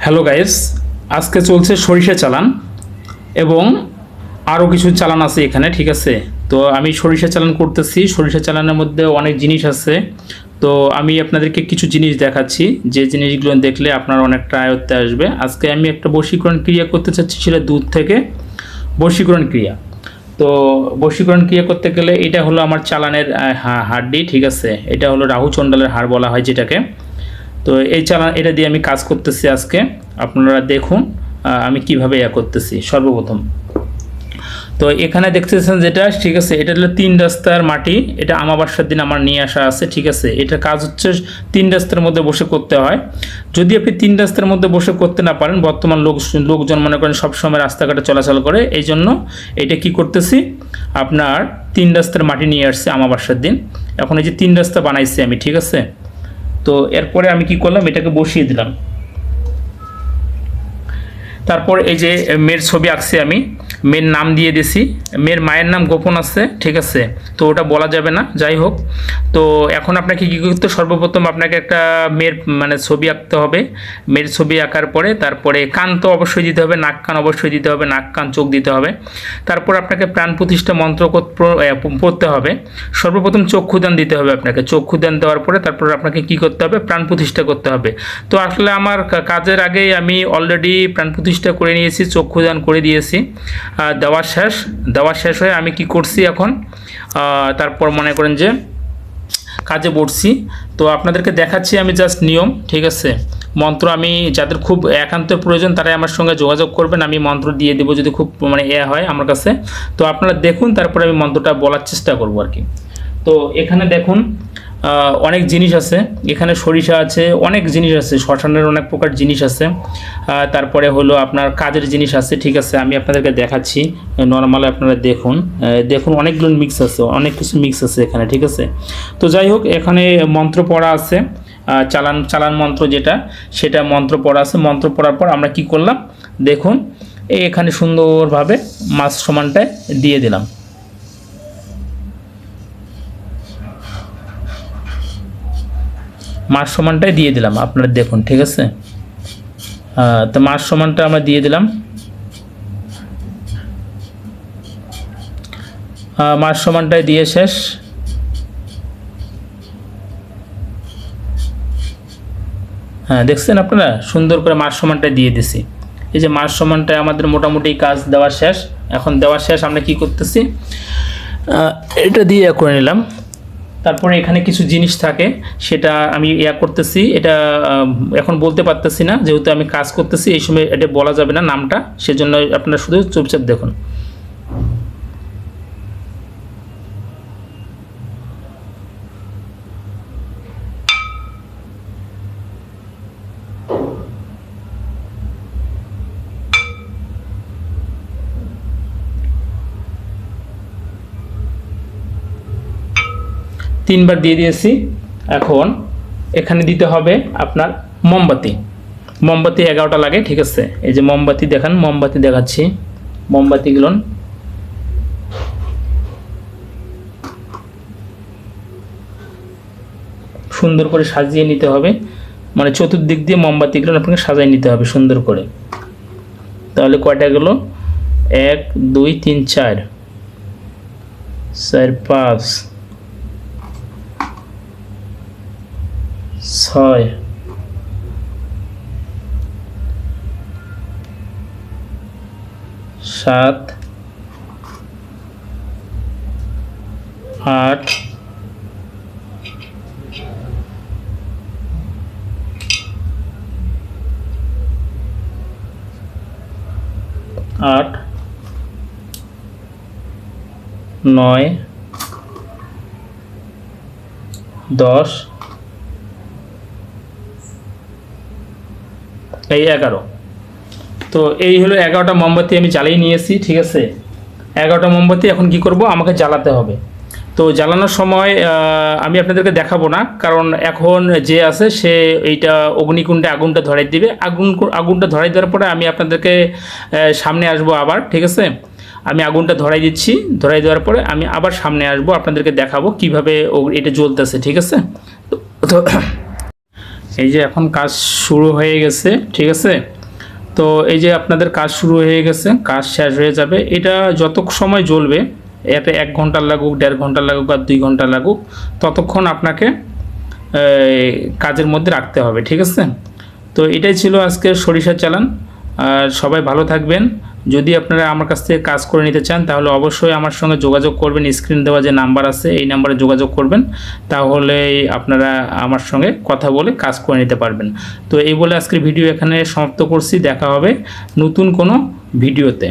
Hello guys, আজকে চলছে সরিষা চালান এবং আরও কিছু চালান আছে এখানে, ঠিক আছে। তো আমি সরিষা চালান করতেছি। সরিষা চালানের মধ্যে অনেক জিনিস আছে। তো আমি আপনাদেরকে কিছু জিনিস দেখাচ্ছি, যে জিনিসগুলো দেখলে আপনার অনেকটা আয়ত্তে আসবে। আজকে আমি একটা বশীকরণ ক্রিয়া করতে চাচ্ছি, সেটা দুধ থেকে বশীকরণ ক্রিয়া। তো বশীকরণ ক্রিয়া করতে গেলে এটা হলো আমার চালানের হাড়টি, ঠিক আছে। এটা হলো রাহু চণ্ডালের হাড় বলা হয় যেটাকে। তো এই চালান এটা দিয়ে আমি কাজ করতেছি আজকে। আপনারা দেখুন আমি কিভাবে করতেছি। সর্বপ্রথম তো এখানে দেখতেছেন যেটা, ঠিক আছে, এটা হলো 3 রাস্তার মাটি। এটা আমাবস্যার দিন আমার নিয়ে আসা আছে, ঠিক আছে। এটা কাজ হচ্ছে 3 রাস্তার মধ্যে বসে করতে হয়। যদি আপনি 3 রাস্তার মধ্যে বসে করতে না পারেন, বর্তমান লোকজন মনে করেন সবসময় রাস্তাঘাটে চলাচল করে, এই জন্য এটা কি করতেছি, আপনার 3 রাস্তার মাটি নিয়ে আসছে আমাবস্যার দিন। এখন এই যে 3 রাস্তা বানাইছি আমি, ঠিক আছে। তো এরপরে আমি কি করলাম, এটাকে বসিয়ে দিলাম। তারপর এই যে মেয়ের ছবি আঁকছি আমি, মেয়ের নাম দিয়ে দিছি। মেয়ের মায়ের নাম গোপন আছে, ঠিক আছে, তো ওটা বলা যাবে না। যাই হোক, তো এখন আপনাকে কী করতে, সর্বপ্রথম আপনাকে একটা মেয়ের ছবি আঁকতে হবে। মেয়ের ছবি আঁকার পরে তারপরে কান তো অবশ্যই দিতে হবে, নাক কান অবশ্যই দিতে হবে, নাক কান চোখ দিতে হবে। তারপর আপনাকে প্রাণ প্রতিষ্ঠা মন্ত্র পড়তে হবে। সর্বপ্রথম চক্ষুদান দিতে হবে আপনাকে। চক্ষুদান দেওয়ার পরে তারপর আপনাকে কি করতে হবে, প্রাণ প্রতিষ্ঠা করতে হবে। তো আসলে আমার কাজের আগেই আমি অলরেডি প্রাণ প্রতিষ্ঠা করে নিয়েছি, চক্ষুদান করে দিয়েছি। দেওয়া শেষ হয়ে আমি কি করছি এখন, তারপর মনে করেন যে কাজে বসছি। তো আপনাদেরকে দেখাচ্ছি আমি জাস্ট নিয়ম, ঠিক আছে। মন্ত্র আমি, যাদের খুব একান্ত প্রয়োজন তারাই আমার সঙ্গে যোগাযোগ করবেন, আমি মন্ত্র দিয়ে দেবো যদি খুব হয় আমার কাছে। তো আপনারা দেখুন, তারপরে আমি মন্ত্রটা বলার চেষ্টা করবো আর কি। তো এখানে দেখুন অনেক জিনিস আছে, এখানে সরিষা আছে, অনেক জিনিস আছে, শ্মশানের অনেক প্রকার জিনিস আছে। তারপরে হলো আপনার কাজের জিনিস আছে, ঠিক আছে। আমি আপনাদেরকে দেখাচ্ছি নর্মালি, আপনারা দেখুন দেখুন অনেকগুলো মিক্স আছে, অনেক কিছু মিক্স আছে এখানে, ঠিক আছে। তো যাই হোক, এখানে মন্ত্র পড়া আছে, চালান মন্ত্র যেটা, সেটা মন্ত্র পড়া আছে। মন্ত্র পড়ার পর আমরা কি করলাম দেখুন, এখানে সুন্দরভাবে মাছ সমানটায় দিয়ে দিলাম। মাছ সমানটাই দিয়ে দিলাম, আপনারা দেখুন, ঠিক আছে। তো মাছ সমানটা আমরা দিয়ে দিলাম। মাছ সমানটাই দিয়ে শেষ। হ্যাঁ, দেখছেন আপনারা, সুন্দর করে মাছ সমানটাই দিয়ে দিছি। এই যে মাছ সমানটায় আমাদের মোটামুটি কাজ দেওয়া শেষ। এখন দেওয়া শেষ, আমরা কি করতেছি, এটা দিয়ে করে নিলাম। তারপরে এখানে কিছু জিনিস থাকে, সেটা আমি করতেছি। এটা এখন বলতে পারতেছি না, যেহেতু আমি কাজ করতেছি, এই সময় এটা বলা যাবে না নামটা, সেজন্য আপনারা শুধু চুপচাপ দেখুন। তিনবার দিয়ে দিয়েছি। এখন এখানে দিতে হবে আপনার মোমবাতি। মোমবাতি 11টা লাগে, ঠিক আছে। এই যে মোমবাতি দেখান, মোমবাতি দেখাচ্ছি। মোমবাতিগুলো সুন্দর করে সাজিয়ে নিতে হবে, চতুর্দিক দিয়ে মোমবাতিগুলো আপনাকে সাজিয়ে নিতে হবে সুন্দর করে। তাহলে কয়টা গেল, 1 2 3 4 4 5 6 7 8 8 9 10 এই 11। তো এই হলো 11টা মোমবাতি আমি জ্বালিয়ে নিয়েছি, ঠিক আছে। 11টা মোমবাতি এখন কি করব, আমাকে জ্বালাতে হবে। তো জ্বালানোর সময় আমি আপনাদেরকে দেখাবো না, কারণ এখন যে আছে সে এইটা অগ্নিকুণ্ডে আগুনটা ধরাই দিবে। আগুনটা ধরাই দেওয়ার পরে আমি আপনাদেরকে সামনে আসবো আবার, ঠিক আছে। আমি আগুনটা ধরাই দিচ্ছি, ধরাই দেওয়ার পরে আমি আবার সামনে আসবো, আপনাদেরকে দেখাবো কিভাবে এটা জ্বলতেছে, ঠিক আছে। তো এই যে এখন কাজ শুরু হয়ে গেছে, ঠিক আছে। তো এই যে আপনাদের কাজ শুরু হয়ে গেছে, কাজ শেষ হয়ে যাবে। এটা যত সময় জ্বলবে, এটা 1 ঘন্টা লাগুক, 1.5 ঘন্টা লাগুক আর 2 ঘন্টা লাগুক, ততক্ষণ আপনাকে কাজের মধ্যে রাখতে হবে, ঠিক আছে। তো এটাই ছিল আজকের সরিষার চালান। আর সবাই ভালো থাকবেন। যদি আপনারা আমার কাছ থেকে কাজ করে নিতে চান তাহলে অবশ্যই আমার সঙ্গে যোগাযোগ করবেন। স্ক্রিন দেওয়া যে নাম্বার আছে এই নাম্বারে যোগাযোগ করবেন, তাহলে আপনারা আমার সঙ্গে কথা বলে কাজ করে নিতে পারবেন। তো এই বলে আজকের ভিডিও এখানে সমাপ্ত করছি। দেখা হবে নতুন কোনো ভিডিওতে।